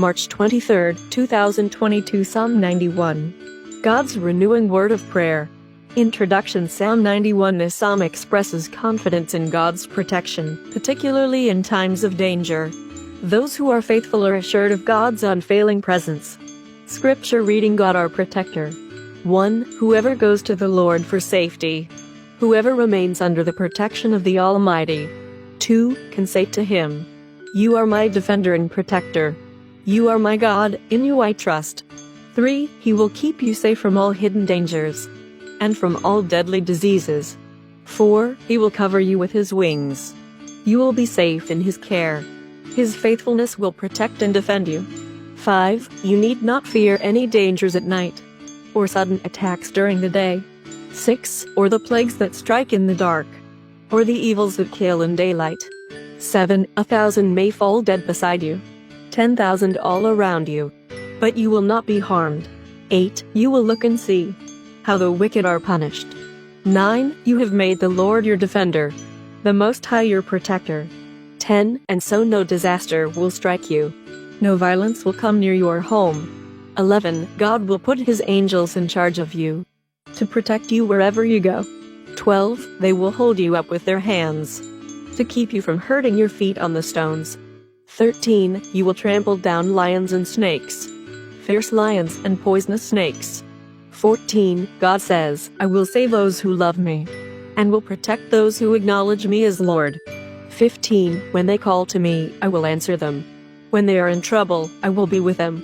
March 23, 2022. Psalm 91. God's renewing word of prayer. Introduction. Psalm 91. This psalm expresses confidence in God's protection, particularly in times of danger. Those who are faithful are assured of God's unfailing presence. Scripture reading. God our protector. 1. Whoever goes to the Lord for safety. Whoever remains under the protection of the Almighty. 2. Can say to him, You are my defender and protector. You are my God, in you I trust. 3. He will keep you safe from all hidden dangers and from all deadly diseases. 4. He will cover you with his wings. You will be safe in his care. His faithfulness will protect and defend you. 5. You need not fear any dangers at night, or sudden attacks during the day. 6. Or the plagues that strike in the dark, or the evils that kill in daylight. 7. 1,000 may fall dead beside you, 10,000 all around you, but you will not be harmed. 8. You will look and see how the wicked are punished. 9. You have made the Lord your defender, the Most High your protector. 10. And so no disaster will strike you. No violence will come near your home. 11. God will put his angels in charge of you, to protect you wherever you go. 12. They will hold you up with their hands, to keep you from hurting your feet on the stones. 13. You will trample down lions and snakes, fierce lions and poisonous snakes. 14. God says, I will save those who love me, and will protect those who acknowledge me as Lord. 15. When they call to me, I will answer them. When they are in trouble, I will be with them.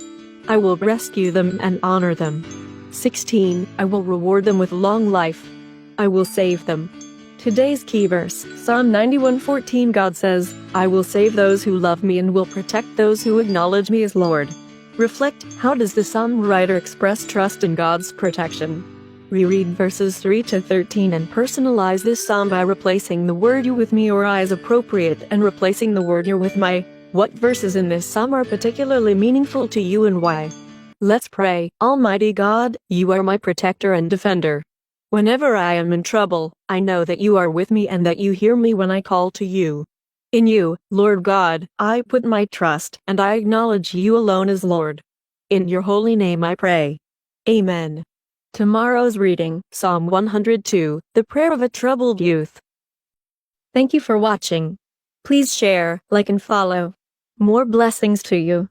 I will rescue them and honor them. 16. I will reward them with long life. I will save them. Today's key verse, Psalm 91:14. God says, I will save those who love me and will protect those who acknowledge me as Lord. Reflect, how does the psalm writer express trust in God's protection? Reread verses 3 to 13 and personalize this psalm by replacing the word you with me or I as appropriate and replacing the word you're with my. What verses in this psalm are particularly meaningful to you and why? Let's pray. Almighty God, you are my protector and defender. Whenever I am in trouble, I know that you are with me and that you hear me when I call to you. In you, Lord God, I put my trust and I acknowledge you alone as Lord. In your holy name I pray. Amen. Tomorrow's reading, Psalm 102, the prayer of a troubled youth. Thank you for watching. Please share, like and follow. More blessings to you.